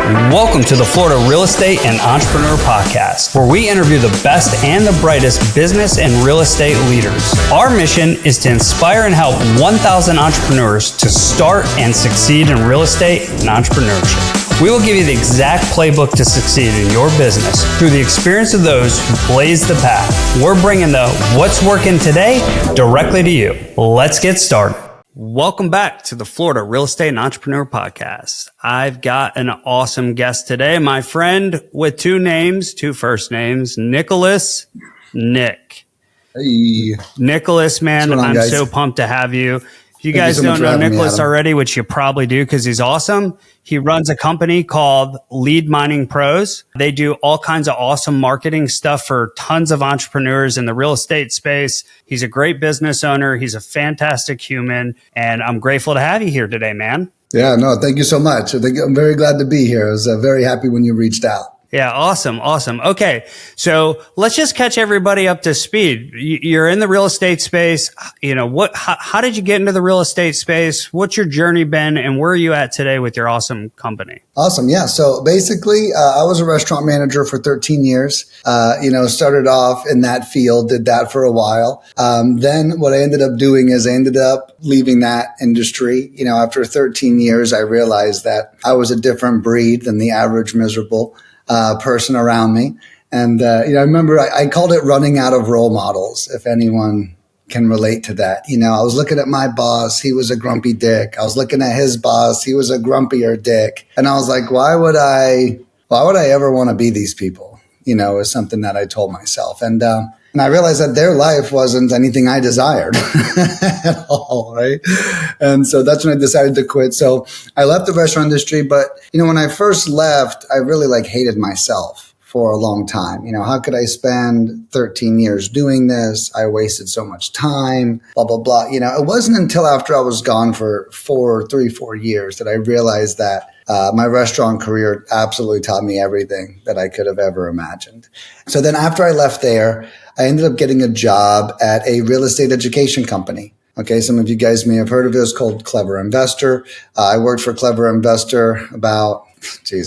Welcome to the Florida Real Estate and Entrepreneur Podcast, where we interview the best and the brightest business and real estate leaders. Our mission is to inspire and help 1,000 entrepreneurs to start and succeed in real estate and entrepreneurship. We will give you the exact playbook to succeed in your business through the experience of those who blaze the path. We're bringing the what's working today directly to you. Let's get started. Welcome back to the Florida Real Estate and Entrepreneur Podcast. I've got an awesome guest today, my friend with two first names, Nicholas Nick. Hey. Nicholas, man, I'm guys? so pumped to have you. If you guys don't know Nicholas already, which you probably do because he's awesome, he runs a company called Lead Mining Pros. They do all kinds of awesome marketing stuff for tons of entrepreneurs in the real estate space. He's a great business owner. He's a fantastic human. And I'm grateful to have you here today, man. Yeah, no, thank you so much. I'm very glad to be here. I was very happy when you reached out. Yeah, awesome. Okay, so let's just catch everybody up to speed. You're in the real estate space. You know, how did you get into the real estate space? What's your journey been, and where are you at today with your awesome company? Awesome. Yeah. So basically, I was a restaurant manager for 13 years. Started off in that field, did that for a while. Then what I ended up doing is I ended up leaving that industry. You know, after 13 years, I realized that I was a different breed than the average miserable person around me. And, I remember I called it running out of role models, if anyone can relate to that. You know, I was looking at my boss. He was a grumpy dick. I was looking at his boss. He was a grumpier dick. And I was like, why would I ever want to be these people? You know, is something that I told myself. And I realized that their life wasn't anything I desired at all, right? And so that's when I decided to quit. So I left the restaurant industry, but, when I first left, I really hated myself for a long time. You know, how could I spend 13 years doing this? I wasted so much time, blah, blah, blah. You know, it wasn't until after I was gone for 4 years that I realized that my restaurant career absolutely taught me everything that I could have ever imagined. So then after I left there, I ended up getting a job at a real estate education company. Okay, some of you guys may have heard of it. It's called Clever Investor. I worked for Clever Investor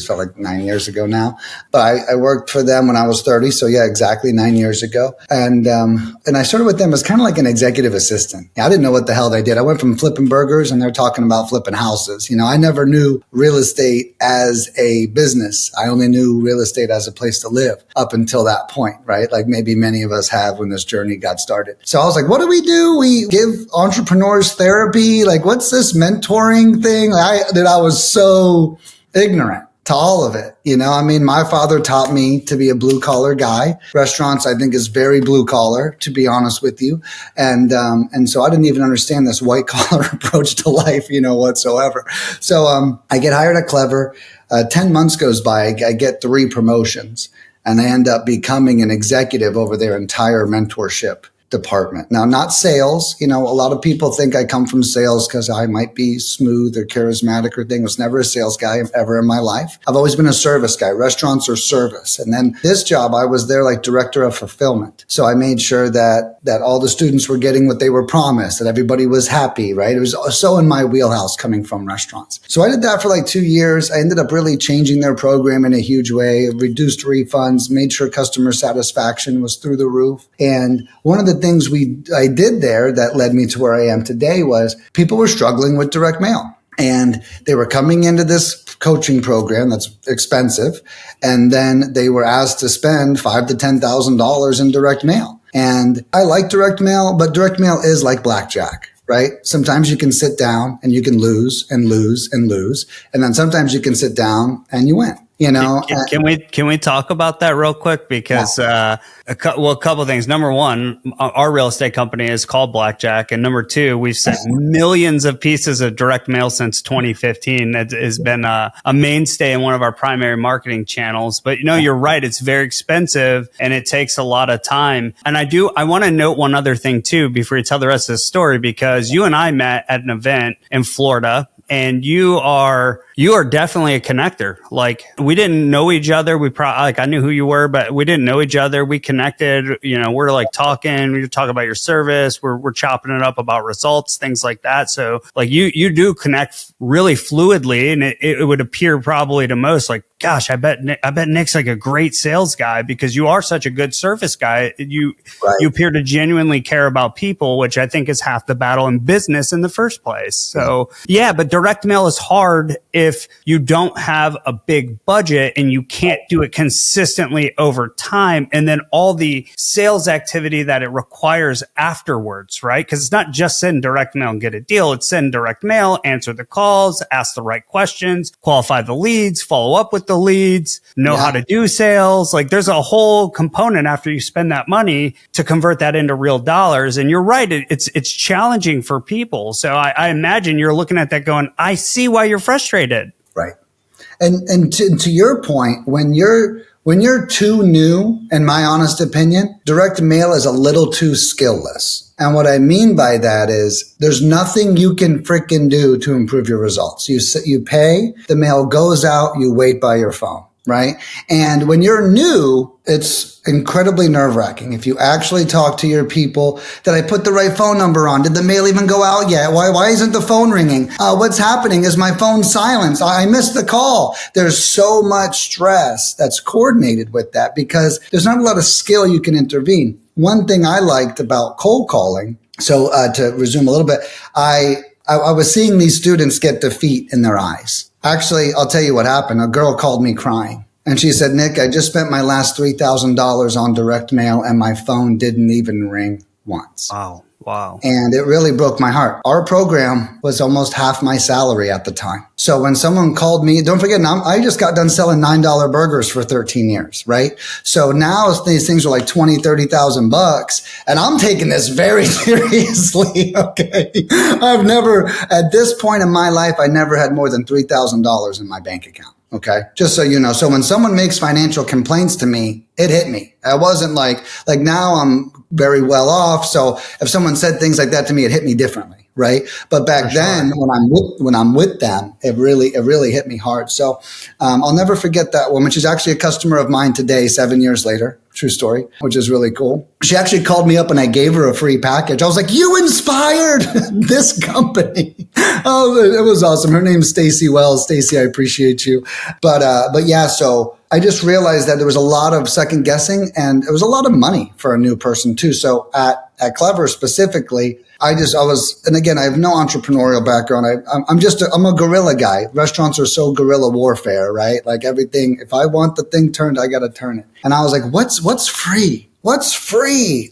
felt like 9 years ago now. But I worked for them when I was 30. So yeah, exactly 9 years ago. And I started with them as kind of like an executive assistant. I didn't know what the hell they did. I went from flipping burgers and they're talking about flipping houses. You know, I never knew real estate as a business. I only knew real estate as a place to live up until that point, right? Like maybe many of us have when this journey got started. So I was like, what do? We give entrepreneurs therapy? Like, what's this mentoring thing? I was so ignorant to all of it. You know, I mean, my father taught me to be a blue collar guy. Restaurants, I think, is very blue collar, to be honest with you. And so I didn't even understand this white collar approach to life, whatsoever. So, I get hired at Clever. 10 months goes by. I get 3 promotions and I end up becoming an executive over their entire mentorship department. Now, not sales. You know, a lot of people think I come from sales because I might be smooth or charismatic or thing. I was never a sales guy ever in my life. I've always been a service guy. Restaurants are service. And then this job, I was there like director of fulfillment. So I made sure that all the students were getting what they were promised, that everybody was happy, right? It was so in my wheelhouse coming from restaurants. So I did that for like 2 years. I ended up really changing their program in a huge way, reduced refunds, made sure customer satisfaction was through the roof. And one of the things I did there that led me to where I am today was people were struggling with direct mail. And they were coming into this coaching program that's expensive. And then they were asked to spend $5,000 to $10,000 in direct mail. And I like direct mail, but direct mail is like blackjack, right? Sometimes you can sit down and you can lose and lose and lose. And then sometimes you can sit down and you win. You know, can we talk about that real quick? Because, a couple of things. Number one, our real estate company is called Blackjack. And number two, we've sent millions of pieces of direct mail since 2015. It has been a mainstay in one of our primary marketing channels. But, you're right. It's very expensive and it takes a lot of time. And I want to note one other thing too, before you tell the rest of the story, because you and I met at an event in Florida and you are You are definitely a connector. Like, we didn't know each other. We probably, like, I knew who you were, but we didn't know each other. We connected, we're like talking, we talk about your service. We're chopping it up about results, things like that. So like you do connect really fluidly, and it would appear probably to most like, gosh, I bet Nick's like a great sales guy because you are such a good service guy. You appear to genuinely care about people, which I think is half the battle in business in the first place. So yeah, but direct mail is hard if you don't have a big budget and you can't do it consistently over time. And then all the sales activity that it requires afterwards, right? Because it's not just send direct mail and get a deal. It's send direct mail, answer the calls, ask the right questions, qualify the leads, follow up with the leads, know how to do sales. Like, there's a whole component after you spend that money to convert that into real dollars. And you're right. It's challenging for people. So I imagine you're looking at that going, I see why you're frustrated. Right. And to your point, when you're too new, in my honest opinion, direct mail is a little too skillless. And what I mean by that is there's nothing you can freaking do to improve your results. You pay, the mail goes out, you wait by your phone. Right. And when you're new, it's incredibly nerve wracking. If you actually talk to your people, did I put the right phone number on? Did the mail even go out yet? Why isn't the phone ringing? What's happening? Is my phone silenced? I missed the call. There's so much stress that's coordinated with that because there's not a lot of skill you can intervene. One thing I liked about cold calling. So to resume a little bit, I was seeing these students get defeat in their eyes. Actually, I'll tell you what happened. A girl called me crying and she said, Nick, I just spent my last $3,000 on direct mail and my phone didn't even ring once. Wow. And it really broke my heart. Our program was almost half my salary at the time. So when someone called me, don't forget, I just got done selling $9 burgers for 13 years, right? So now these things are like $20,000, $30,000 and I'm taking this very seriously. Okay. I've never, at this point in my life, I never had more than $3,000 in my bank account. Okay. Just so you know. So when someone makes financial complaints to me, it hit me. I wasn't like now I'm very well off. So if someone said things like that to me, it hit me differently. Right. But back then when I'm with them, it really hit me hard. So, I'll never forget that woman. She's actually a customer of mine today, 7 years later. True story, which is really cool. She actually called me up and I gave her a free package. I was like, you inspired this company. Oh, it was awesome. Her name's Stacy Wells. Stacy, I appreciate you. But yeah, so I just realized that there was a lot of second guessing and it was a lot of money for a new person too. So at Clever specifically, and again, I have no entrepreneurial background. I'm a guerrilla guy. Restaurants are so guerrilla warfare, right? Like everything, if I want the thing turned, I got to turn it. And I was like, what's free? What's free?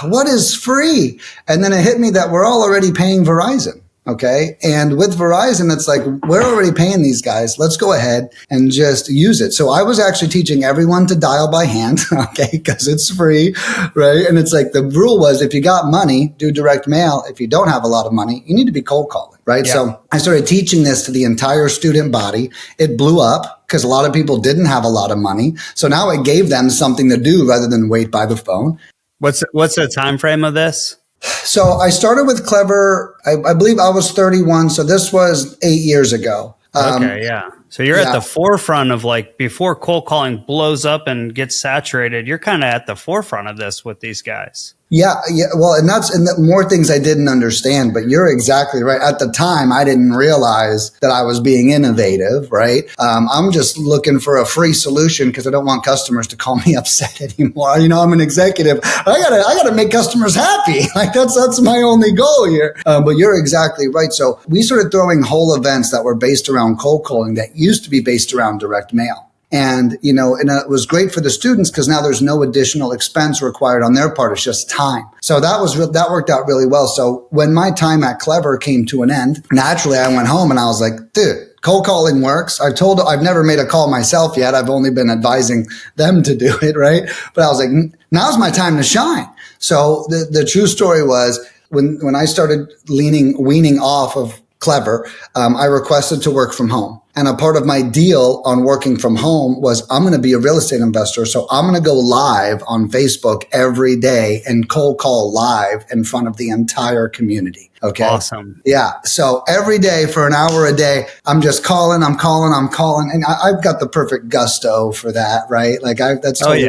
What is free? And then it hit me that we're all already paying Verizon. Okay. And with Verizon, it's like, we're already paying these guys. Let's go ahead and just use it. So I was actually teaching everyone to dial by hand. Okay. Because it's free. Right. And it's like the rule was if you got money, do direct mail. If you don't have a lot of money, you need to be cold calling. Right. Yeah. So I started teaching this to the entire student body. It blew up because a lot of people didn't have a lot of money. So now it gave them something to do rather than wait by the phone. What's the time frame of this? So I started with Clever. I believe I was 31. So this was 8 years ago. Okay. Yeah. So you're at the forefront of like before cold calling blows up and gets saturated. You're kind of at the forefront of this with these guys. Yeah. Well, and more things I didn't understand, but you're exactly right. At the time, I didn't realize that I was being innovative, right? I'm just looking for a free solution because I don't want customers to call me upset anymore. I'm an executive. I gotta make customers happy. Like that's my only goal here. But you're exactly right. So we started throwing whole events that were based around cold calling that used to be based around direct mail. And it was great for the students because now there's no additional expense required on their part. It's just time. So that worked out really well. So when my time at Clever came to an end, naturally I went home and I was like, dude, cold calling works. I've never made a call myself yet. I've only been advising them to do it. Right. But I was like, now's my time to shine. So the true story was when I started weaning off of clever, I requested to work from home. And a part of my deal on working from home was I'm going to be a real estate investor. So I'm going to go live on Facebook every day and cold call live in front of the entire community. Okay. Awesome. Yeah. So every day for an hour a day, I'm just calling. And I've got the perfect gusto for that, right? Like that's totally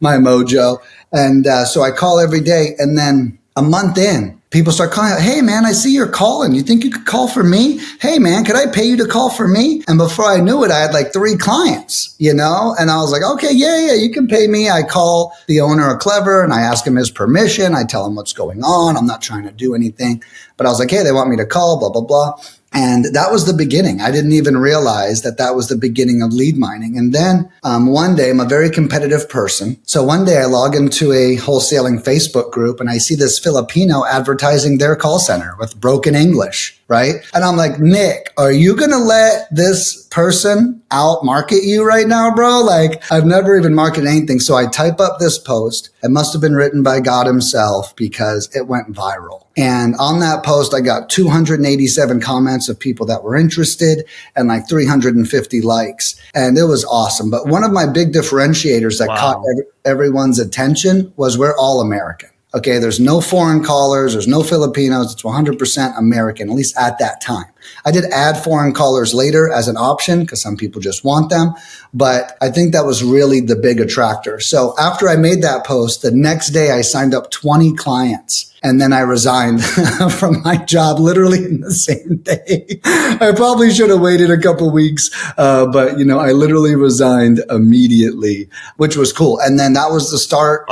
my mojo. And so I call every day. And then a month in, people start calling out, hey, man, I see you're calling. You think you could call for me? Hey, man, could I pay you to call for me? And before I knew it, I had like 3 clients, and I was like, okay, yeah, you can pay me. I call the owner of Clever and I ask him his permission. I tell him what's going on. I'm not trying to do anything. But I was like, hey, they want me to call, blah, blah, blah. And that was the beginning. I didn't even realize that was the beginning of lead mining. And then one day, I'm a very competitive person. So one day I log into a wholesaling Facebook group and I see this Filipino advertising their call center with broken English, right? And I'm like, Nick, are you going to let this person out market you right now, bro? Like, I've never even marketed anything. So I type up this post. It must have been written by God himself because it went viral. And on that post, I got 287 comments of people that were interested and like 350 likes. And it was awesome. But one of my big differentiators that caught everyone's attention was we're all American. Okay, there's no foreign callers, there's no Filipinos, it's 100% American, at least at that time. I did add foreign callers later as an option because some people just want them, but I think that was really the big attractor. So after I made that post, the next day I signed up 20 clients and then I resigned from my job literally in the same day. I probably should have waited a couple weeks, but I literally resigned immediately, which was cool. And then that was the start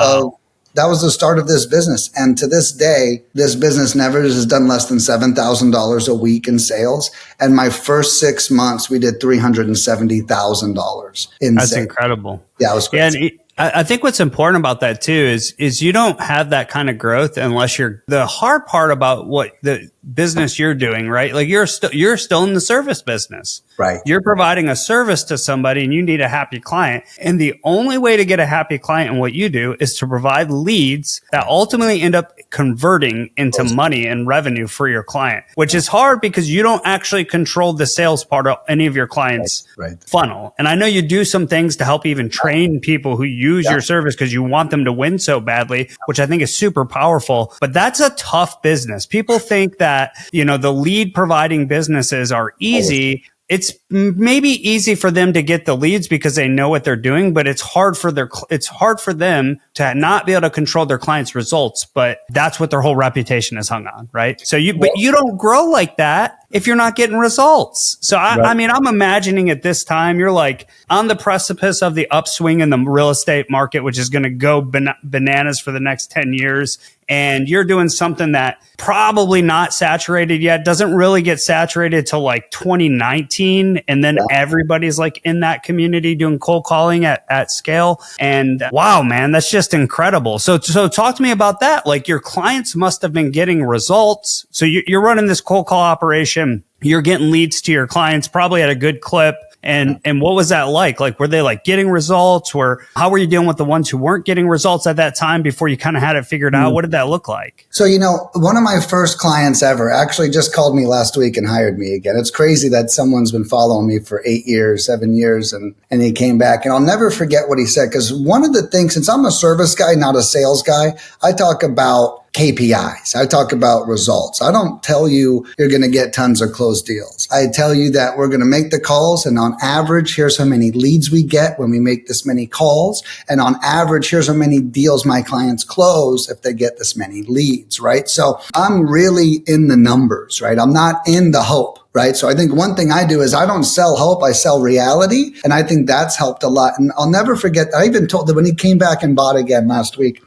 of this business. And to this day, this business never has done less than $7,000 a week in sales. And my first 6 months, we did $370,000 in sales. That's incredible. Yeah, it was crazy. Yeah, and I think what's important about that too is you don't have that kind of growth unless the hard part about what the business you're doing, right? Like you're still in the service business. Right. You're providing a service to somebody and you need a happy client. And the only way to get a happy client in what you do is to provide leads that ultimately end up converting into money and revenue for your client, which is hard because you don't actually control the sales part of any of your clients' funnel. And I know you do some things to help even train people who use your service because you want them to win so badly, which I think is super powerful. But that's a tough business. People think that, the lead providing businesses are easy. It's maybe easy for them to get the leads because they know what they're doing, but it's hard for them to not be able to control their clients' results. But that's what their whole reputation is hung on, right? But you don't grow like that if you're not getting results. So I mean, I'm imagining at this time, you're like on the precipice of the upswing in the real estate market, which is going to go bananas for the next 10 years. And you're doing something that probably not saturated yet, doesn't really get saturated till like 2019. And then everybody's like in that community doing cold calling at scale. And wow, man, that's just incredible. So talk to me about that. Like your clients must have been getting results. So you're running this cold call operation. You're getting leads to your clients probably at a good clip. And what was that like? Like, were they like getting results? How were you dealing with the ones who weren't getting results at that time before you kind of had it figured out? What did that look like? So, one of my first clients ever actually just called me last week and hired me again. It's crazy that someone's been following me for 8 years, 7 years, and he came back. And I'll never forget what he said, because one of the things, since I'm a service guy, not a sales guy, I talk about KPIs. I talk about results. I don't tell you you're going to get tons of closed deals. I tell you that we're going to make the calls, and on average, here's how many leads we get when we make this many calls. And on average, here's how many deals my clients close if they get this many leads, right? So I'm really in the numbers, right? I'm not in the hope. Right. So I think one thing I do is I don't sell hope, I sell reality. And I think that's helped a lot. And I'll never forget, I even told that when he came back and bought again last week,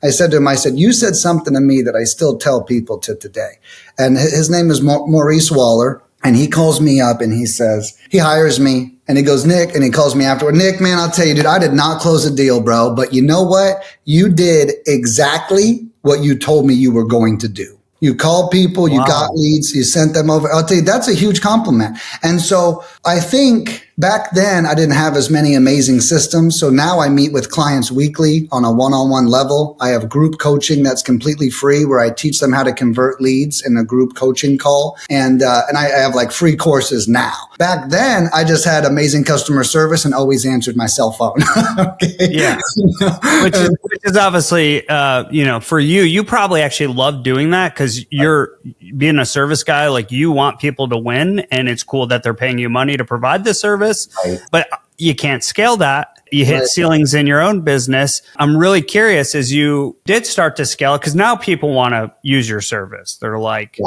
I said to him, you said something to me that I still tell people to today. And his name is Maurice Waller. And he calls me up and he says, he hires me and he goes, Nick, and he calls me afterward. Nick, man, I'll tell you, dude, I did not close a deal, bro. But you know what? You did exactly what you told me you were going to do. You called people, you got leads, you sent them over. I'll tell you, that's a huge compliment. And so I think Back then, I didn't have as many amazing systems. So now I meet with clients weekly on a one-on-one level. I have group coaching that's completely free where I teach them how to convert leads in a group coaching call. And I have like free courses now. Back then, I just had amazing customer service and always answered my cell phone. Okay. Yeah. Which is obviously, for you probably actually love doing that because you're being a service guy. Like you want people to win and it's cool that they're paying you money to provide the service. Right. But you can't scale that. You hit ceilings in your own business. I'm really curious as you did start to scale because now people want to use your service. They're like,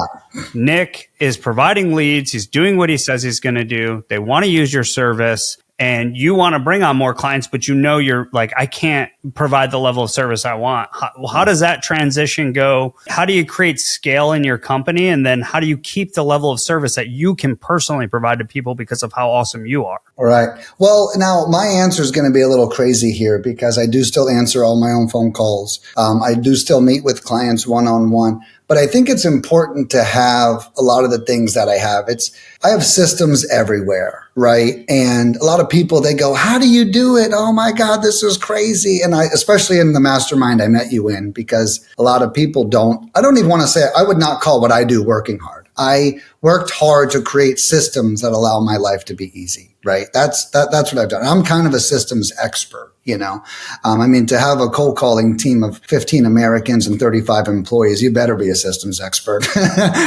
Nick is providing leads. He's doing what he says he's going to do. They want to use your service. And you want to bring on more clients, but you're like, I can't provide the level of service I want. How does that transition go? How do you create scale in your company? And then how do you keep the level of service that you can personally provide to people because of how awesome you are? All right. Well, now my answer is going to be a little crazy here because I do still answer all my own phone calls. I do still meet with clients one-on-one. But I think it's important to have a lot of the things that I have. I have systems everywhere, right? And a lot of people, they go, how do you do it? Oh my God, this is crazy. And especially in the mastermind I met you in, because a lot of people I don't even want to say, I would not call what I do working hard. I worked hard to create systems that allow my life to be easy, right? That's what I've done. I'm kind of a systems expert. To have a cold calling team of 15 Americans and 35 employees, you better be a systems expert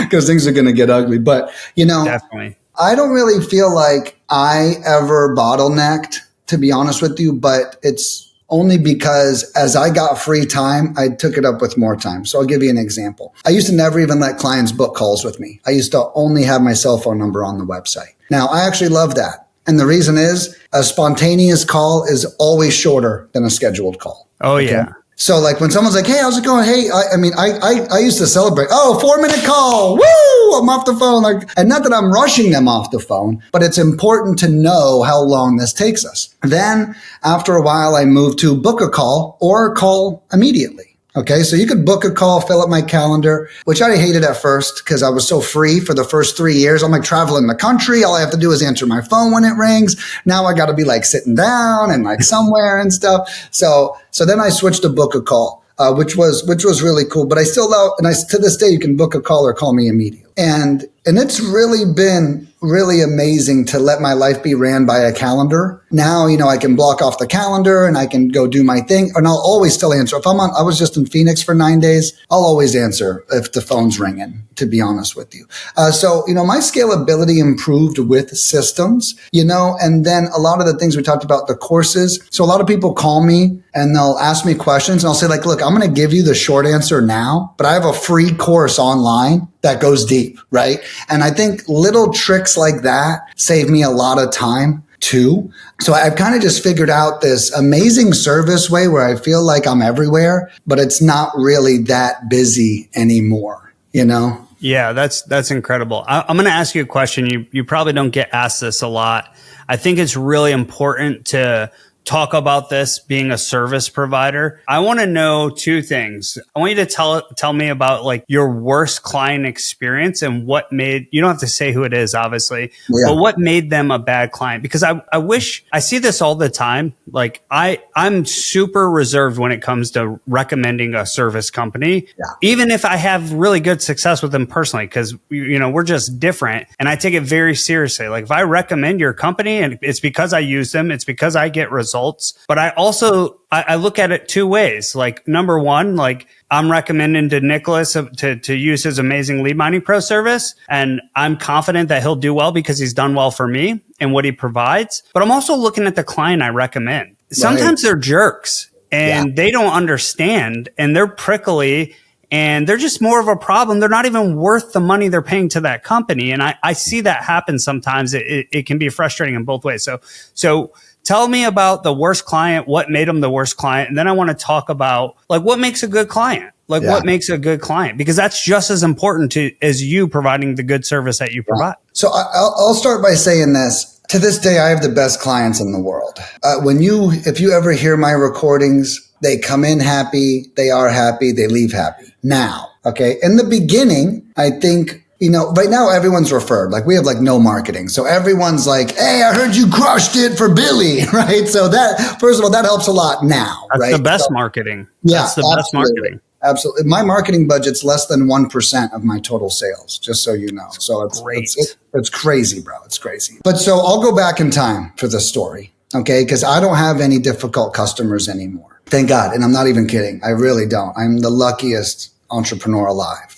because things are going to get ugly. But, definitely. I don't really feel like I ever bottlenecked, to be honest with you, but it's only because as I got free time, I took it up with more time. So I'll give you an example. I used to never even let clients book calls with me. I used to only have my cell phone number on the website. Now, I actually love that. And the reason is a spontaneous call is always shorter than a scheduled call. Oh, okay? Yeah. So like when someone's like, hey, how's it going? Hey, I used to celebrate. Oh, 4-minute call. Woo! I'm off the phone. And not that I'm rushing them off the phone, but it's important to know how long this takes us. Then after a while, I moved to book a call or call immediately. Okay, so you could book a call, fill up my calendar, which I hated at first because I was so free for the first 3 years. I'm like traveling the country. All I have to do is answer my phone when it rings. Now I got to be like sitting down and like somewhere and stuff. So then I switched to book a call, which was really cool. But I still love, to this day, you can book a call or call me immediately. And it's really been really amazing to let my life be ran by a calendar. Now, I can block off the calendar and I can go do my thing, and I'll always still answer. If I was just in Phoenix for 9 days, I'll always answer if the phone's ringing, to be honest with you. So my scalability improved with systems, and then a lot of the things we talked about, the courses. So a lot of people call me and they'll ask me questions and I'll say like, look, I'm going to give you the short answer now, but I have a free course online that goes deep, right? And I think little tricks like that save me a lot of time too. So I've kind of just figured out this amazing service way where I feel like I'm everywhere, but it's not really that busy anymore, Yeah, that's incredible. I'm going to ask you a question. You probably don't get asked this a lot. I think it's really important to talk about this being a service provider. I want to know two things. I want you to tell me about like your worst client experience and what made, you don't have to say who it is, obviously, but what made them a bad client? Because I wish, I see this all the time. Like I'm super reserved when it comes to recommending a service company, even if I have really good success with them personally, because we're just different and I take it very seriously. Like if I recommend your company and it's because I use them, it's because I get results. But I also, I look at it two ways. Like number one, like I'm recommending to Nicholas to use his amazing Lead Mining Pro service. And I'm confident that he'll do well because he's done well for me and what he provides. But I'm also looking at the client I recommend. Sometimes they're jerks and they don't understand and they're prickly and they're just more of a problem. They're not even worth the money they're paying to that company. And I see that happen sometimes. It can be frustrating in both ways. So tell me about the worst client, what made them the worst client. And then I want to talk about like what makes a good client, what makes a good client, because that's just as important as you providing the good service that you provide. So I'll start by saying this. To this day, I have the best clients in the world. If you ever hear my recordings, they come in happy, they are happy, they leave happy. Now, okay. In the beginning, I think right now everyone's referred. Like we have like no marketing. So everyone's like, hey, I heard you crushed it for Billy, right? So that, first of all, that helps a lot now, That's right? the best marketing. Yeah, That's the best marketing. Absolutely. My marketing budget's less than 1% of my total sales, just so you know. So it's great. It's crazy, bro. It's crazy. But so I'll go back in time for this story, okay? Because I don't have any difficult customers anymore. Thank God. And I'm not even kidding. I really don't. I'm the luckiest entrepreneur alive.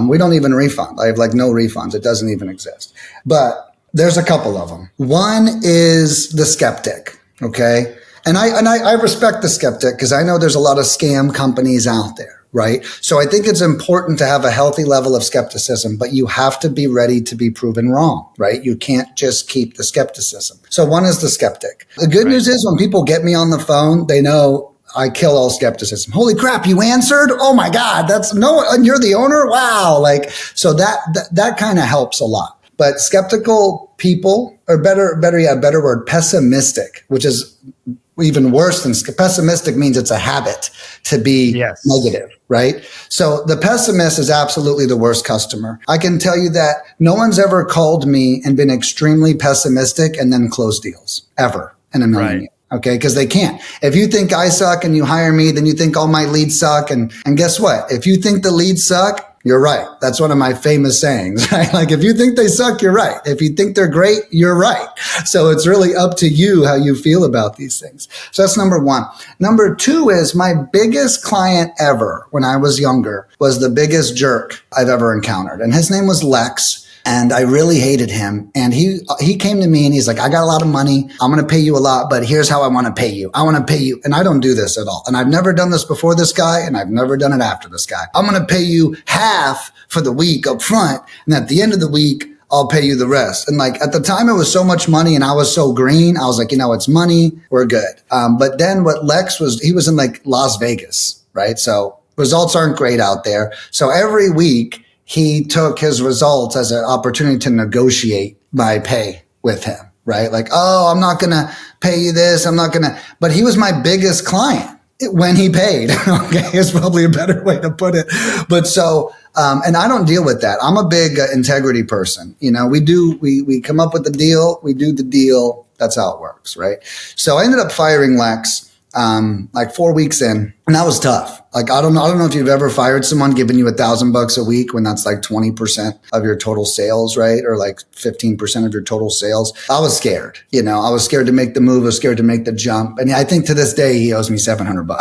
We don't even refund. I have like no refunds. It doesn't even exist. But there's a couple of them. One is the skeptic, okay? And I respect the skeptic because I know there's a lot of scam companies out there, right? So I think it's important to have a healthy level of skepticism, but you have to be ready to be proven wrong, right? You can't just keep the skepticism. So one is the skeptic. The good news is when people get me on the phone, they know I kill all skepticism. Holy crap, you answered? Oh my God, and you're the owner? Wow. Like, so that kind of helps a lot. But skeptical people, or better word, pessimistic, which is even worse than pessimistic, means it's a habit to be negative, right? So the pessimist is absolutely the worst customer. I can tell you that no one's ever called me and been extremely pessimistic and then closed deals ever in a million years. Okay. Cause they can't. If you think I suck and you hire me, then you think all my leads suck. And guess what? If you think the leads suck, you're right. That's one of my famous sayings, right? Like if you think they suck, you're right. If you think they're great, you're right. So it's really up to you how you feel about these things. So that's number one. Number two is my biggest client ever when I was younger was the biggest jerk I've ever encountered. And his name was Lex. And I really hated him. And he came to me and he's like, I got a lot of money. I'm going to pay you a lot, but here's how I want to pay you. I want to pay you. And I don't do this at all. And I've never done this before this guy. And I've never done it after this guy. I'm going to pay you half for the week up front. And at the end of the week, I'll pay you the rest. And like at the time it was so much money and I was so green. I was like, it's money. We're good. But then what Lex was, he was in like Las Vegas, right? So results aren't great out there. So every week, he took his results as an opportunity to negotiate my pay with him, right? Like, oh, I'm not going to pay you this. But he was my biggest client when he paid. Okay. Is probably a better way to put it. But so, and I don't deal with that. I'm a big integrity person. We come up with the deal. We do the deal. That's how it works. Right. So I ended up firing Lex, like 4 weeks in, and that was tough. Like, I don't know if you've ever fired someone giving you $1,000 a week when that's like 20% of your total sales, right? Or like 15% of your total sales. I was scared, I was scared to make the move. I was scared to make the jump. And I think to this day, he owes me $700.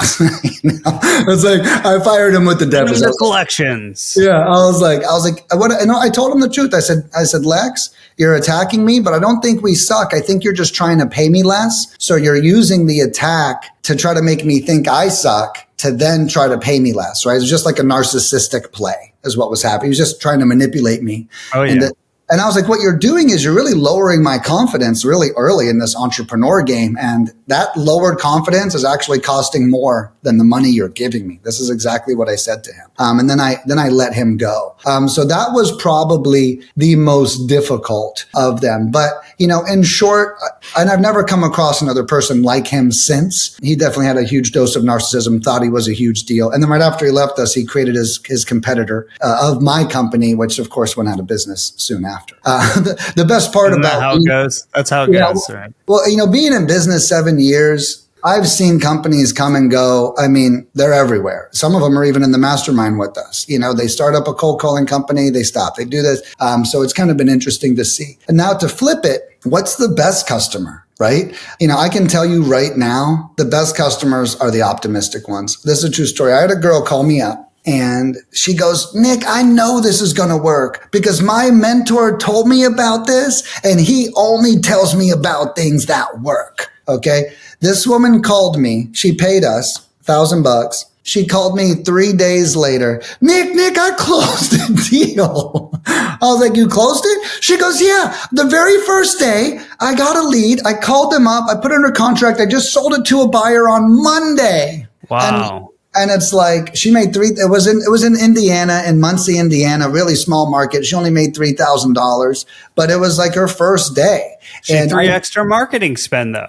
It's like, I fired him with the deficit. The collections. Yeah. I was like, I told him the truth. I said, Lex, you're attacking me, but I don't think we suck. I think you're just trying to pay me less. So you're using the attack to try to make me think I suck to then try to pay me less, right? It was just like a narcissistic play is what was happening. He was just trying to manipulate me. Oh, yeah. And I was like, what you're doing is you're really lowering my confidence really early in this entrepreneur game. And that lowered confidence is actually costing more than the money you're giving me. This is exactly what I said to him. And then I let him go. So that was probably the most difficult of them. But, in short, and I've never come across another person like him since. He definitely had a huge dose of narcissism, thought he was a huge deal. And then right after he left us, he created his competitor of my company, which of course went out of business soon after. The best part Isn't about that how it goes? That's how it goes, right? Well, being in business 7 years, I've seen companies come and go. I mean, they're everywhere. Some of them are even in the mastermind with us. They start up a cold calling company, they stop, they do this. So it's kind of been interesting to see. And now to flip it, what's the best customer? Right? I can tell you right now, the best customers are the optimistic ones. This is a true story. I had a girl call me up. And she goes, Nick, I know this is going to work because my mentor told me about this and he only tells me about things that work. Okay. This woman called me. She paid us $1,000. She called me 3 days later. Nick, I closed the deal. I was like, you closed it? She goes, yeah. The very first day I got a lead. I called them up. I put it under contract. I just sold it to a buyer on Monday. Wow. And it's like she made it was in Indiana, in Muncie, Indiana, really small market. She only made $3,000, but it was like her first day. She had extra marketing spend though.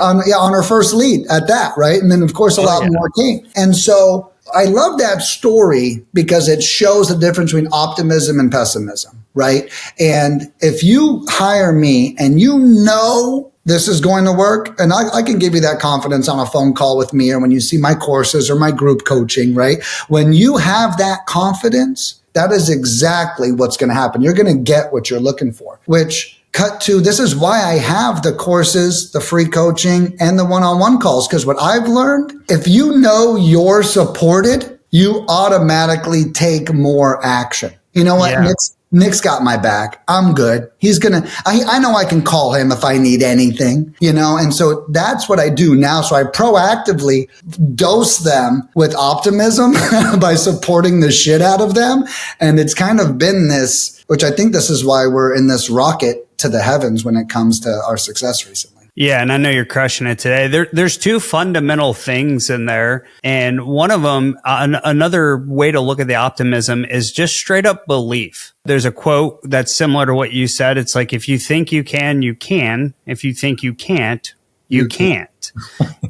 On her first lead at that, right? And then of course a lot more came. And so I love that story because it shows the difference between optimism and pessimism, right? And if you hire me and you know this is going to work, and I can give you that confidence on a phone call with me or when you see my courses or my group coaching, right? When you have that confidence, that is exactly what's going to happen. You're going to get what you're looking for, which cut to, this is why I have the courses, the free coaching, and the one-on-one calls. Because what I've learned, if you know you're supported, you automatically take more action. You know what? Yeah. Nick's got my back. I'm good. I know I can call him if I need anything, and so that's what I do now. So I proactively dose them with optimism by supporting the shit out of them. And it's kind of been this, which I think this is why we're in this rocket to the heavens when it comes to our success recently. Yeah, and I know you're crushing it today. There's two fundamental things in there. And one of them, another way to look at the optimism is just straight up belief. There's a quote that's similar to what you said. It's like, if you think you can, you can. If you think you can't, you can't.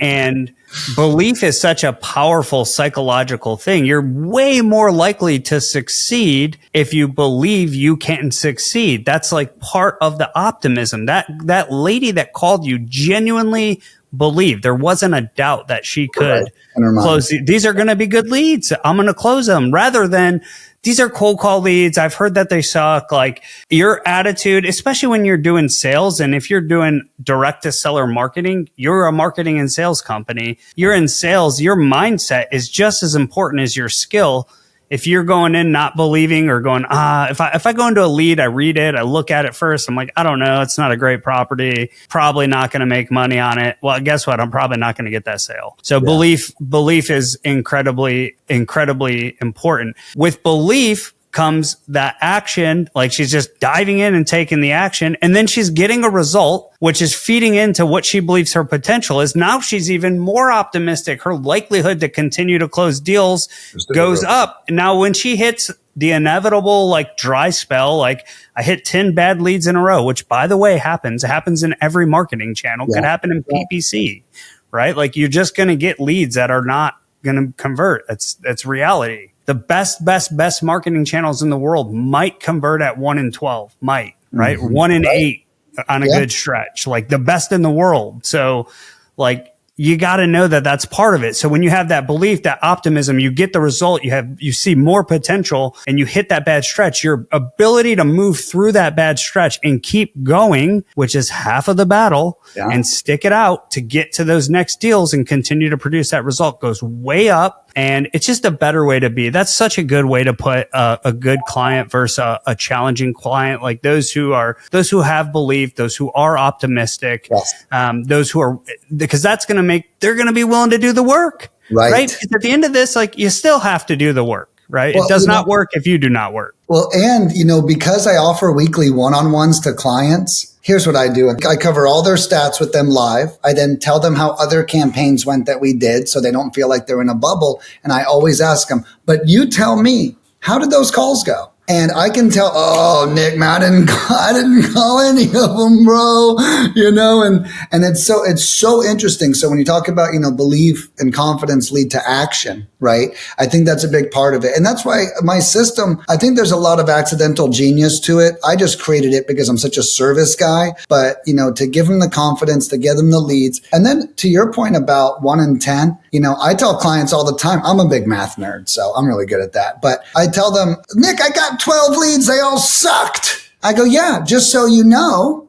And belief is such a powerful psychological thing. You're way more likely to succeed if you believe you can succeed. That's like part of the optimism. That lady that called you genuinely believed. There wasn't a doubt that she could close. These are going to be good leads. I'm going to close them, rather than these are cold call leads. I've heard that they suck. Like, your attitude, especially when you're doing sales, and if you're doing direct to seller marketing, you're a marketing and sales company. You're in sales. Your mindset is just as important as your skill. If you're going in not believing or going, if I go into a lead, I read it, I look at it first, I'm like, I don't know, it's not a great property, probably not going to make money on it. Well, guess what? I'm probably not going to get that sale. So belief is incredibly, incredibly important. With belief comes that action, like she's just diving in and taking the action, and then she's getting a result, which is feeding into what she believes her potential is. Now she's even more optimistic. Her likelihood to continue to close deals goes up. Now, when she hits the inevitable like dry spell, like I hit 10 bad leads in a row, which by the way happens in every marketing channel, could happen in PPC, right? Like, you're just going to get leads that are not going to convert. That's reality. The best marketing channels in the world might convert at 1 in 12, right? 1 in 8 on a good stretch, like the best in the world. So like, you got to know that that's part of it. So when you have that belief, that optimism, you get the result, you see more potential, and you hit that bad stretch, your ability to move through that bad stretch and keep going, which is half of the battle, and stick it out to get to those next deals and continue to produce that result, goes way up. And it's just a better way to be. That's such a good way to put a good client versus a challenging client. Like those who have belief, those who are optimistic, those who are, because that's going to they're going to be willing to do the work, right? Because at the end of this, like, you still have to do the work, right? Well, it does not work if you do not work. Well, and, because I offer weekly one-on-ones to clients, here's what I do. I cover all their stats with them live. I then tell them how other campaigns went that we did, so they don't feel like they're in a bubble. And I always ask them, but you tell me, how did those calls go? And I can tell, oh, Nick, man, I didn't call any of them, bro. And it's so interesting. So when you talk about, belief and confidence lead to action, right? I think that's a big part of it. And that's why my system, I think there's a lot of accidental genius to it. I just created it because I'm such a service guy, but to give them the confidence, to give them the leads. And then to your point about 1 in 10, I tell clients all the time, I'm a big math nerd, so I'm really good at that. But I tell them, Nick, I got 12 leads. They all sucked. I go, yeah, just so you know,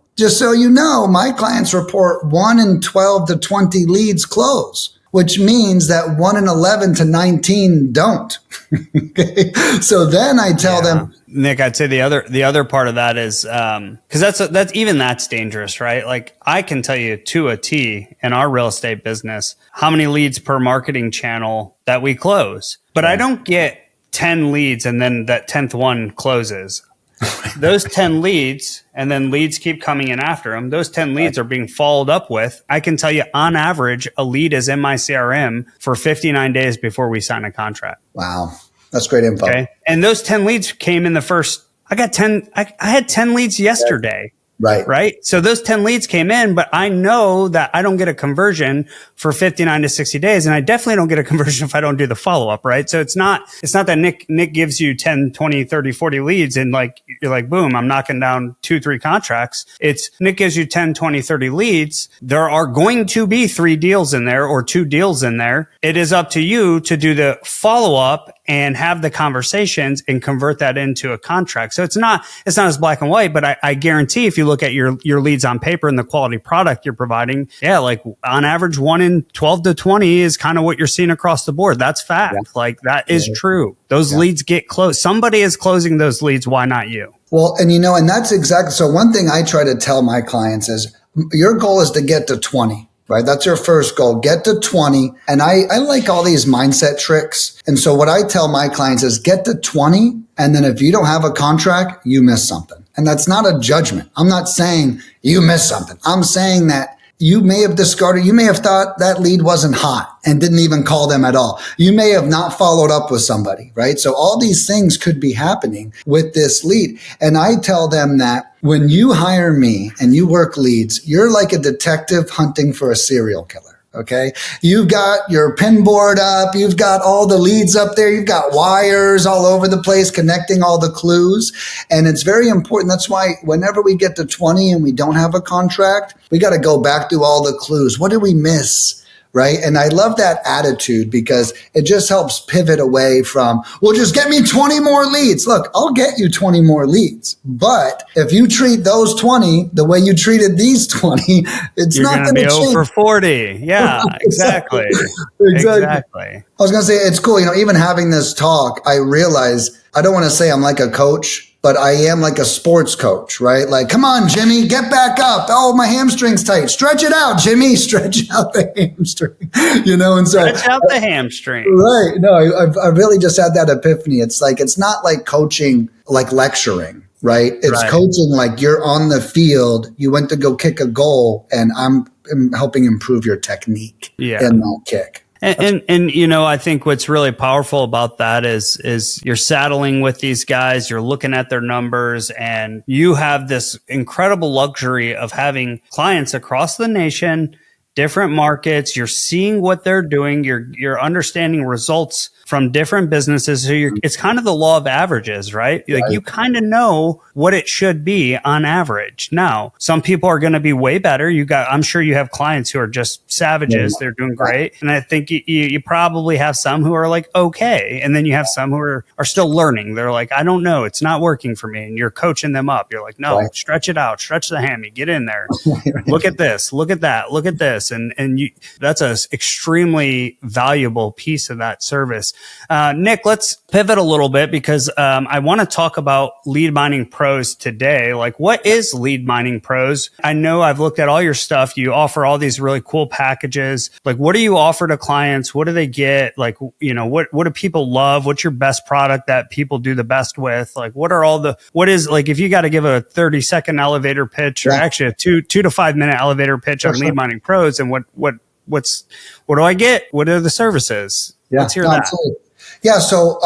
my clients report 1 in 12 to 20 leads close, which means that 1 in 11 to 19 don't. Okay. So then I tell them, Nick, I'd say the other part of that is, cause that's dangerous, right? Like, I can tell you to a T in our real estate business, how many leads per marketing channel that we close, but I don't get 10 leads and then that 10th one closes. Those 10 leads, and then leads keep coming in after them. Those 10 leads are being followed up with. I can tell you, on average, a lead is in my CRM for 59 days before we sign a contract. Wow. That's great info. Okay. And those 10 leads came in the first, I had 10 leads yesterday. Right. Right. So those 10 leads came in, but I know that I don't get a conversion for 59 to 60 days. And I definitely don't get a conversion if I don't do the follow up. Right. So it's not that Nick gives you 10, 20, 30, 40 leads and like, you're like, boom, I'm knocking down 2-3 contracts. It's Nick gives you 10, 20, 30 leads. There are going to be 3 deals in there or 2 deals in there. It is up to you to do the follow up and have the conversations and convert that into a contract. So it's not as black and white, but I guarantee if you look at your leads on paper and the quality product you're providing, like on average 1 in 12 to 20 is kind of what you're seeing across the board. That's fact. Yeah. Like that is true. Those leads get closed. Somebody is closing those leads. Why not you? Well, and that's exactly, so one thing I try to tell my clients is your goal is to get to 20. Right? That's your first goal. Get to 20. And I like all these mindset tricks. And so what I tell my clients is get to 20. And then if you don't have a contract, you miss something. And that's not a judgment. I'm not saying you missed something. I'm saying that you may have discarded, you may have thought that lead wasn't hot and didn't even call them at all. You may have not followed up with somebody, right? So all these things could be happening with this lead. And I tell them that when you hire me and you work leads, you're like a detective hunting for a serial killer. Okay. You've got your pin board up. You've got all the leads up there. You've got wires all over the place connecting all the clues. And it's very important. That's why whenever we get to 20 and we don't have a contract, we got to go back through all the clues. What did we miss? Right. And I love that attitude because it just helps pivot away from, well, just get me 20 more leads. Look, I'll get you 20 more leads. But if you treat those 20 the way you treated these 20, it's You're not going to be change. Over 40. Yeah, exactly. Exactly. I was going to say, it's cool. Even having this talk, I realize I don't want to say I'm like a coach, but I am like a sports coach, right? Like, come on, Jimmy, get back up. Oh, my hamstring's tight. Stretch it out, Jimmy. Stretch out the hamstring, and so. Stretch out the hamstring. Right. No, I really just had that epiphany. It's like, it's not like coaching, like lecturing, right? It's coaching like you're on the field. You went to go kick a goal and I'm helping improve your technique in that kick. And I think what's really powerful about that is you're saddling with these guys, you're looking at their numbers, and you have this incredible luxury of having clients across the nation, different markets. You're seeing what they're doing. You're understanding results from different businesses. So it's kind of the law of averages, right? Like you kind of know what it should be on average. Now, some people are going to be way better. I'm sure you have clients who are just savages. They're doing great. And I think you probably have some who are like, okay. And then you have some who are still learning. They're like, I don't know. It's not working for me. And you're coaching them up. You're like, no, stretch it out, stretch the hammy, get in there. Look at this, look at that, look at this. And that's an extremely valuable piece of that service. Nick, let's pivot a little bit because I want to talk about Lead Mining Pros today. Like, what is Lead Mining Pros? I know I've looked at all your stuff. You offer all these really cool packages. Like, what do you offer to clients? What do they get? Like, what do people love? What's your best product that people do the best with? Like, what is like, if you got to give a 30-second elevator pitch or actually a 2 to 5 minute elevator pitch on Lead Mining Pros, and what do I get? What are the services? Yeah, let's hear that. Absolutely. Yeah. So,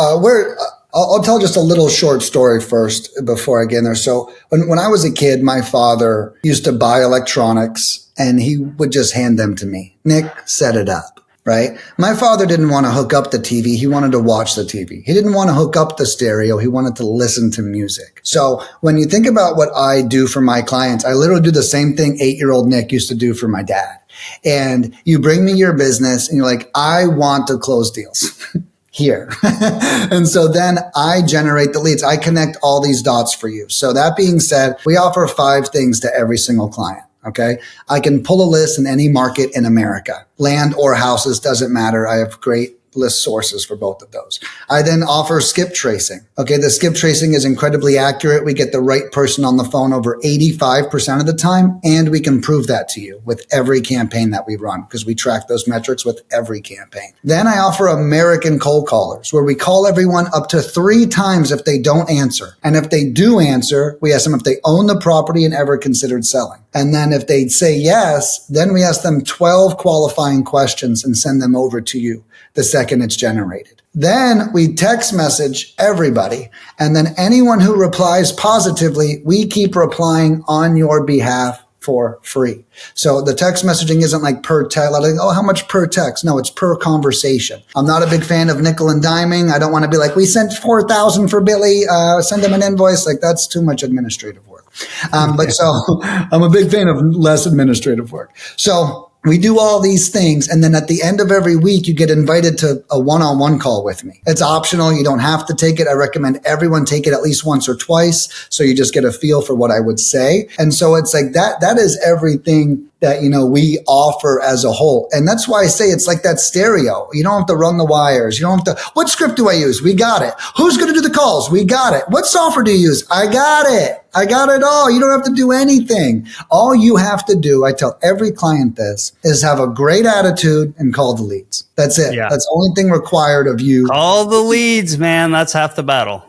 I'll tell just a little short story first before I get in there. So when I was a kid, my father used to buy electronics and he would just hand them to me. Nick, set it up. Right. My father didn't want to hook up the TV. He wanted to watch the TV. He didn't want to hook up the stereo. He wanted to listen to music. So when you think about what I do for my clients, I literally do the same thing 8-year-old Nick used to do for my dad. And you bring me your business and you're like, I want to close deals. Here. And so then I generate the leads. I connect all these dots for you. So that being said, we offer 5 things to every single client. Okay. I can pull a list in any market in America, land or houses, doesn't matter. I have great list sources for both of those. I then offer skip tracing. Okay. The skip tracing is incredibly accurate. We get the right person on the phone over 85% of the time. And we can prove that to you with every campaign that we run because we track those metrics with every campaign. Then I offer American cold callers where we call everyone up to 3 times if they don't answer. And if they do answer, we ask them if they own the property and ever considered selling. And then if they say yes, then we ask them 12 qualifying questions and send them over to you the second second it's generated. Then we text message everybody. And then anyone who replies positively, we keep replying on your behalf for free. So the text messaging isn't like per text, like, oh, how much per text? No, it's per conversation. I'm not a big fan of nickel and diming. I don't want to be like, we sent 4,000 for Billy, send him an invoice. Like that's too much administrative work. But so I'm a big fan of less administrative work. So we do all these things. And then at the end of every week, you get invited to a one-on-one call with me. It's optional. You don't have to take it. I recommend everyone take it at least once or twice. So you just get a feel for what I would say. And so it's like that is everything that, we offer as a whole. And that's why I say it's like that stereo. You don't have to run the wires. You don't have to, what script do I use? We got it. Who's going to do the calls? We got it. What software do you use? I got it. I got it all. You don't have to do anything. All you have to do, I tell every client this, is have a great attitude and call the leads. That's it. Yeah. That's the only thing required of you. Call the leads, man. That's half the battle.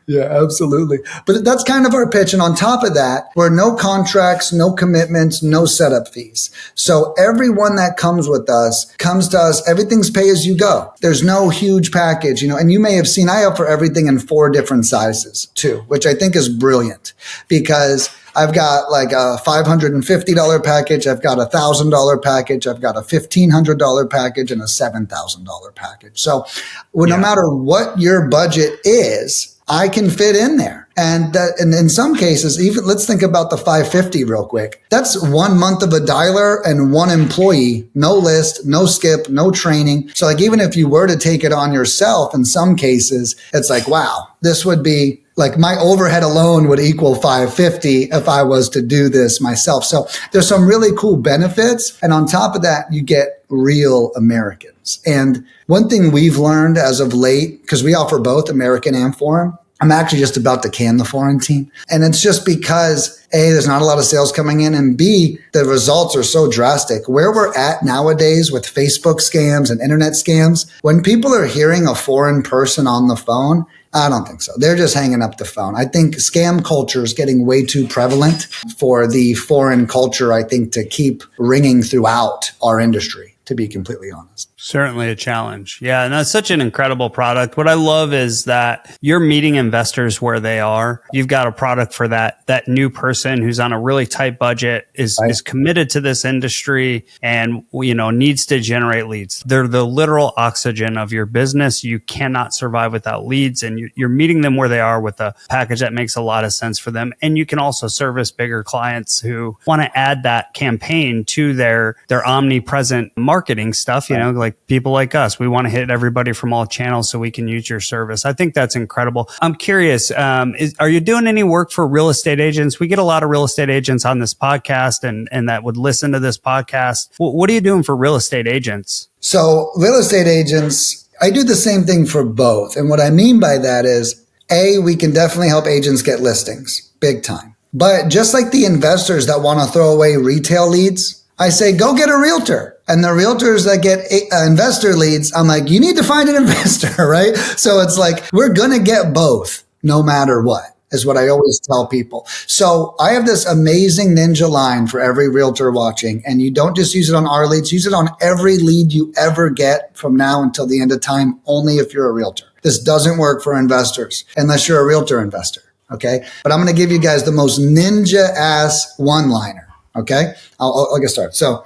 Yeah, absolutely. But that's kind of our pitch. And on top of that, we're no contracts, no commitments, no setup fees. So everyone that comes to us, everything's pay as you go. There's no huge package, and you may have seen I offer everything in 4 different sizes too, which I think is brilliant because I've got like a $550 package. I've got a $1,000 package. I've got a $1,500 package and a $7,000 package. So no matter what your budget is, I can fit in there. And in some cases, even let's think about the 550 real quick. That's 1 month of a dialer and 1 employee, no list, no skip, no training. So like even if you were to take it on yourself, in some cases, it's like, wow, this would be like my overhead alone would equal 550 if I was to do this myself. So there's some really cool benefits. And on top of that, you get real Americans. And one thing we've learned as of late, because we offer both American and foreign, I'm actually just about to can the foreign team. And it's just because A, there's not a lot of sales coming in, and B, the results are so drastic. Where we're at nowadays with Facebook scams and internet scams, when people are hearing a foreign person on the phone, I don't think so. They're just hanging up the phone. I think scam culture is getting way too prevalent for the foreign culture, I think, to keep ringing throughout our industry, to be completely honest. Certainly a challenge. Yeah. And that's such an incredible product. What I love is that you're meeting investors where they are. You've got a product for that new person who's on a really tight budget, is committed to this industry and, needs to generate leads. They're the literal oxygen of your business. You cannot survive without leads, and you're meeting them where they are with a package that makes a lot of sense for them. And you can also service bigger clients who want to add that campaign to their omnipresent marketing stuff, like people like us. We want to hit everybody from all channels so we can use your service. I think that's incredible. I'm curious, are you doing any work for real estate agents? We get a lot of real estate agents on this podcast and that would listen to this podcast. What are you doing for real estate agents? So real estate agents, I do the same thing for both. And what I mean by that is, A, we can definitely help agents get listings, big time. But just like the investors that want to throw away retail leads, I say, go get a realtor. And the realtors that get investor leads, I'm like, you need to find an investor, right? So it's like, we're going to get both no matter what, is what I always tell people. So I have this amazing ninja line for every realtor watching. And you don't just use it on our leads, use it on every lead you ever get from now until the end of time, only if you're a realtor. This doesn't work for investors unless you're a realtor investor. Okay. But I'm going to give you guys the most ninja ass one-liner. Okay. I'll get started. So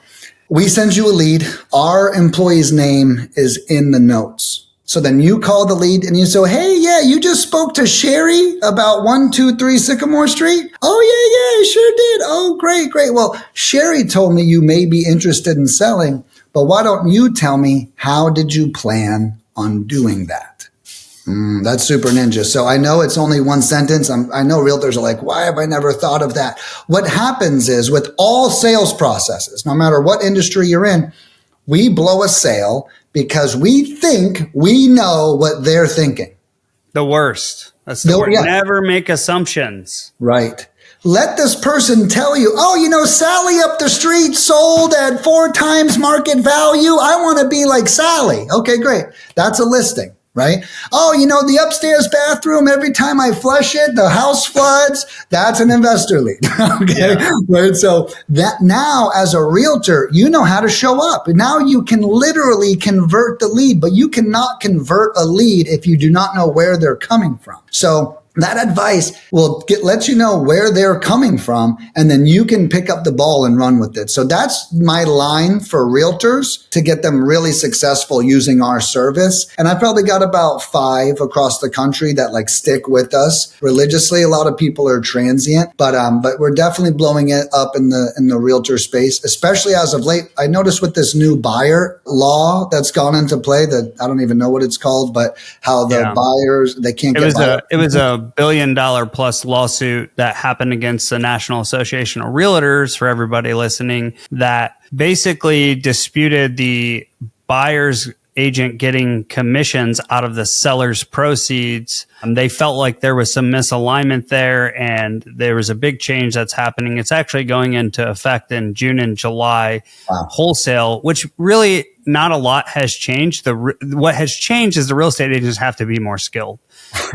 we send you a lead. Our employee's name is in the notes. So then you call the lead and you say, hey, yeah, you just spoke to Sherry about 123 Sycamore Street. Oh, yeah, sure did. Oh, great. Well, Sherry told me you may be interested in selling, but why don't you tell me, how did you plan on doing that? That's super ninja. So I know it's only one sentence. I know realtors are like, why have I never thought of that? What happens is with all sales processes, no matter what industry you're in, we blow a sale because we think we know what they're thinking. The worst. That's the word. Yeah. Never make assumptions. Right. Let this person tell you, Sally up the street sold at 4 times market value. I want to be like Sally. Okay, great. That's a listing. right? Oh, the upstairs bathroom, every time I flush it, the house floods. That's an investor lead. Okay. Yeah. Right. So that now as a realtor, you know how to show up. Now you can literally convert the lead, but you cannot convert a lead if you do not know where they're coming from. So that advice will let you know where they're coming from, and then you can pick up the ball and run with it. So that's my line for realtors to get them really successful using our service. And I probably got about 5 across the country that stick with us religiously. A lot of people are transient, but we're definitely blowing it up in the realtor space, especially as of late. I noticed with this new buyer law that's gone into play that I don't even know what it's called, but how the buyers, they can't get it was a $1 billion plus lawsuit that happened against the National Association of Realtors, for everybody listening, that basically disputed the buyer's agent getting commissions out of the seller's proceeds. They felt like there was some misalignment there, and there was a big change that's happening. It's actually going into effect in June and July. Wow. Wholesale, which really not a lot has changed. What has changed is the real estate agents have to be more skilled.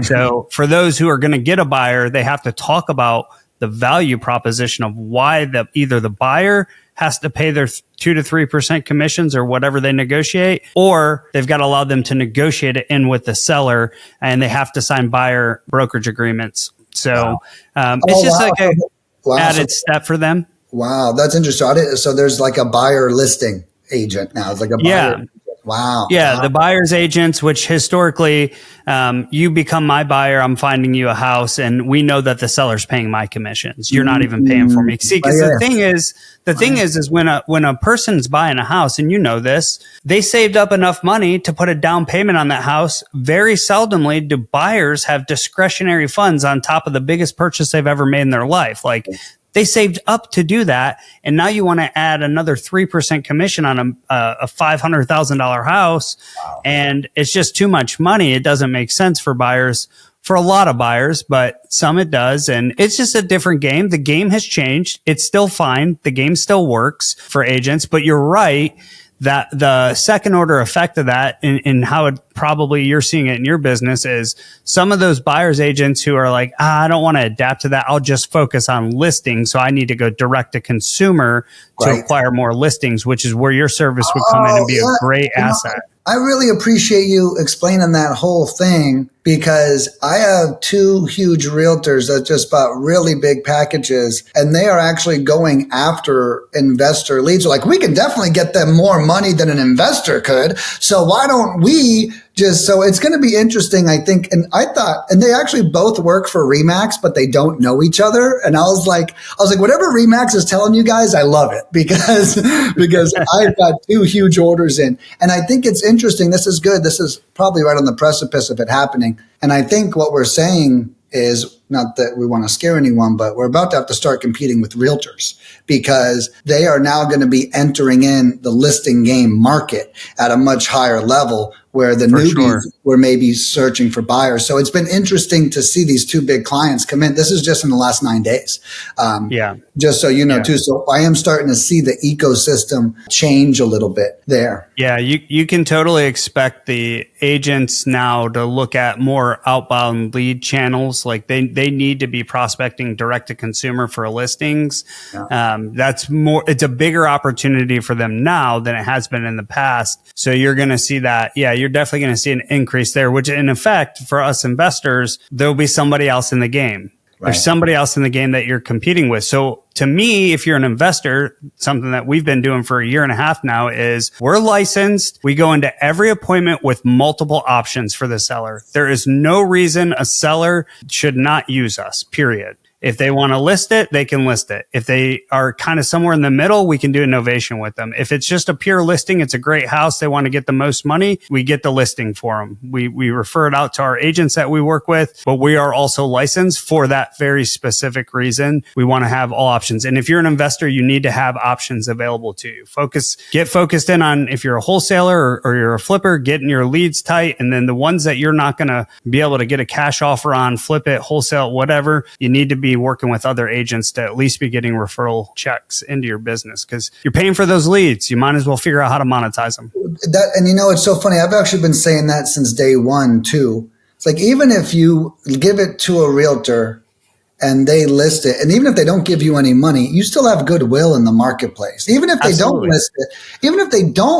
So for those who are going to get a buyer, they have to talk about the value proposition of why either the buyer has to pay their 2 to 3% commissions or whatever they negotiate, or they've got to allow them to negotiate it in with the seller, and they have to sign buyer brokerage agreements. So it's just an added step for them. Wow, that's interesting. So there's a buyer listing agent now. It's like a buyer. Yeah. Wow. Yeah, the buyer's agents, which historically, you become my buyer, I'm finding you a house, and we know that the seller's paying my commissions. You're not even paying for me. See, because the thing is when a person's buying a house, and you know this, they saved up enough money to put a down payment on that house. Very seldomly do buyers have discretionary funds on top of the biggest purchase they've ever made in their life. They saved up to do that, and now you want to add another 3% commission on a $500,000 house, and it's just too much money. It doesn't make sense for buyers, for a lot of buyers, but some it does, and it's just a different game. The game has changed. It's still fine. The game still works for agents, but you're right that the second order effect of that in how it probably you're seeing it in your business is some of those buyers agents who are like, I don't want to adapt to that. I'll just focus on listings. So I need to go direct to consumer to acquire more listings, which is where your service would come in and be a great asset. I really appreciate you explaining that whole thing, because I have 2 huge realtors that just bought really big packages, and they are actually going after investor leads. Like, we can definitely get them more money than an investor could. So why don't we so it's going to be interesting, I think. And I thought, and they actually both work for Remax, but they don't know each other. And I was like, whatever Remax is telling you guys, I love it, because I've got 2 huge orders in. And I think it's interesting. This is good. This is probably right on the precipice of it happening. And I think what we're saying is, not that we want to scare anyone, but we're about to have to start competing with realtors, because they are now going to be entering in the listing game market at a much higher level, where the newbies were maybe searching for buyers. So it's been interesting to see these 2 big clients come in. This is just in the last 9 days. Just so you know, too. So I am starting to see the ecosystem change a little bit there. Yeah, you can totally expect the agents now to look at more outbound lead channels. Like they need to be prospecting direct to consumer for listings. Yeah. It's a bigger opportunity for them now than it has been in the past. So you're going to see that. Yeah, you're definitely going to see an increase there, which in effect for us investors, there'll be somebody else in the game. Right. There's somebody else in the game that you're competing with. So to me, if you're an investor, something that we've been doing for 1.5 years now is we're licensed. We go into every appointment with multiple options for the seller. There is no reason a seller should not use us, period. If they want to list it, they can list it. If they are kind of somewhere in the middle, we can do innovation with them. If it's just a pure listing, it's a great house, they want to get the most money, we get the listing for them. We refer it out to our agents that we work with, but we are also licensed for that very specific reason. We want to have all options. And if you're an investor, you need to have options available to you. Get focused in on, if you're a wholesaler or you're a flipper, getting your leads tight. And then the ones that you're not going to be able to get a cash offer on, flip it, wholesale, whatever, you need to be working with other agents to at least be getting referral checks into your business, because you're paying for those leads. You might as well figure out how to monetize them. And it's so funny. I've actually been saying that since day one too. It's like, even if you give it to a realtor and they list it, and even if they don't give you any money, you still have goodwill in the marketplace. Even if they don't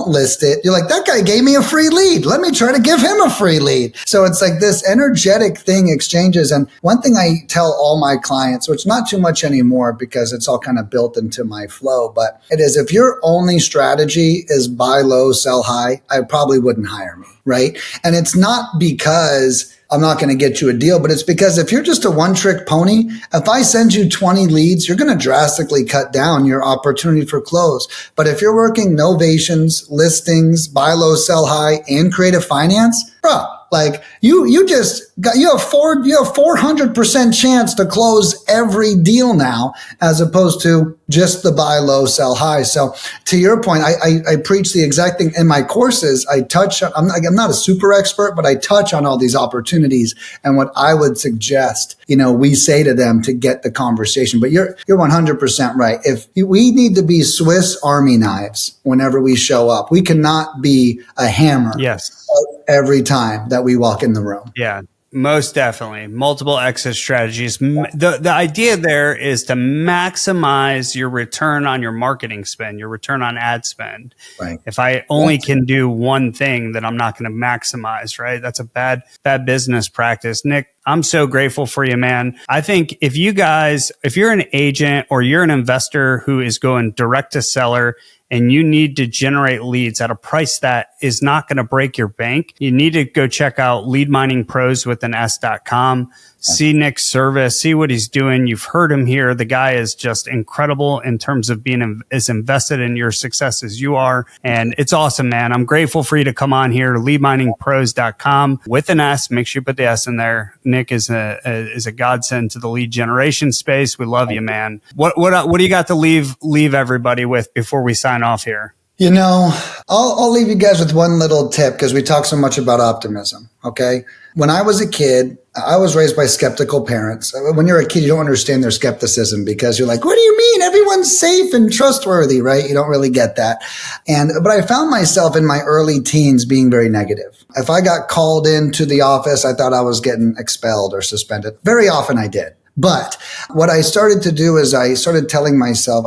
list it, you're like, that guy gave me a free lead. Let me try to give him a free lead. So it's like this energetic thing exchanges. And one thing I tell all my clients, which not too much anymore because it's all kind of built into my flow, but it is, if your only strategy is buy low, sell high, I probably wouldn't hire me, right? And it's not because I'm not going to get you a deal, but it's because if you're just a one-trick pony, if I send you 20 leads, you're going to drastically cut down your opportunity for close. But if you're working novations, listings, buy low, sell high, and creative finance, bro, like you have 400% chance to close every deal now, as opposed to just the buy low, sell high. So to your point, I preach the exact thing in my courses. I touch on, I'm not a super expert, but I touch on all these opportunities and what I would suggest, we say to them to get the conversation. But you're 100% right. If we need to be Swiss Army knives whenever we show up, we cannot be a hammer. Yes. Every time that we walk in the room. Yeah, most definitely. Multiple exit strategies. The idea there is to maximize your return on your marketing spend, your return on ad spend. Right. If I only can do one thing, then I'm not going to maximize, right? That's a bad business practice. Nick, I'm so grateful for you, man. I think if you're an agent or you're an investor who is going direct to seller, and you need to generate leads at a price that is not going to break your bank, you need to go check out leadminingpros.com. See Nick's service, see what he's doing. You've heard him here. The guy is just incredible in terms of being as invested in your success as you are. And it's awesome, man. I'm grateful for you to come on here, leadminingpros.com with an S. Make sure you put the S in there. Nick is a godsend to the lead generation space. We love you, man. What do you got to leave everybody with before we sign off here? I'll leave you guys with one little tip because we talk so much about optimism. Okay. When I was a kid, I was raised by skeptical parents. When you're a kid, you don't understand their skepticism because you're like, what do you mean? Everyone's safe and trustworthy, right? You don't really get that. But I found myself in my early teens being very negative. If I got called into the office, I thought I was getting expelled or suspended. Very often I did. But what I started to do is I started telling myself,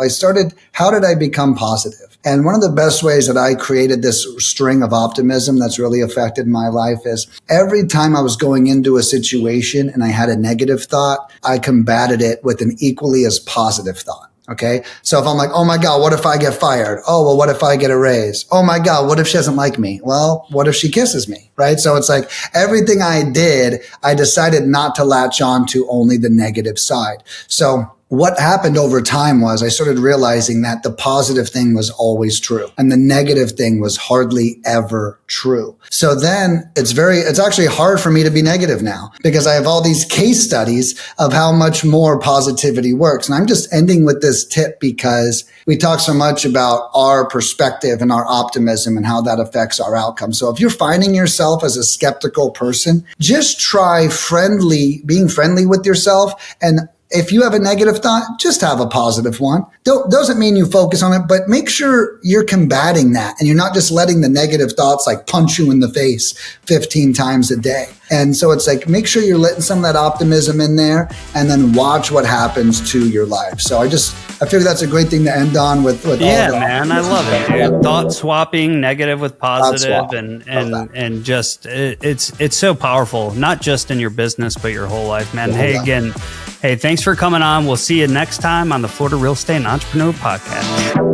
how did I become positive? And one of the best ways that I created this string of optimism that's really affected my life is every time I was going into a situation and I had a negative thought, I combated it with an equally as positive thought. Okay. So if I'm like, oh my God, what if I get fired? Oh, well, what if I get a raise? Oh my God, what if she doesn't like me? Well, what if she kisses me? Right. So it's like everything I did, I decided not to latch on to only the negative side. So what happened over time was I started realizing that the positive thing was always true and the negative thing was hardly ever true. So then it's actually hard for me to be negative now because I have all these case studies of how much more positivity works. And I'm just ending with this tip because we talk so much about our perspective and our optimism and how that affects our outcome. So if you're finding yourself as a skeptical person, just try being friendly with yourself. And if you have a negative thought, just have a positive one. Doesn't mean you focus on it, but make sure you're combating that and you're not just letting the negative thoughts like punch you in the face 15 times a day. And so it's like, make sure you're letting some of that optimism in there and then watch what happens to your life. So I figure that's a great thing to end on with all man, I love it, dude. Thought swapping negative with positive and just, it's so powerful, not just in your business, but your whole life, man. Hey, thanks for coming on. We'll see you next time on the Florida Real Estate and Entrepreneur Podcast.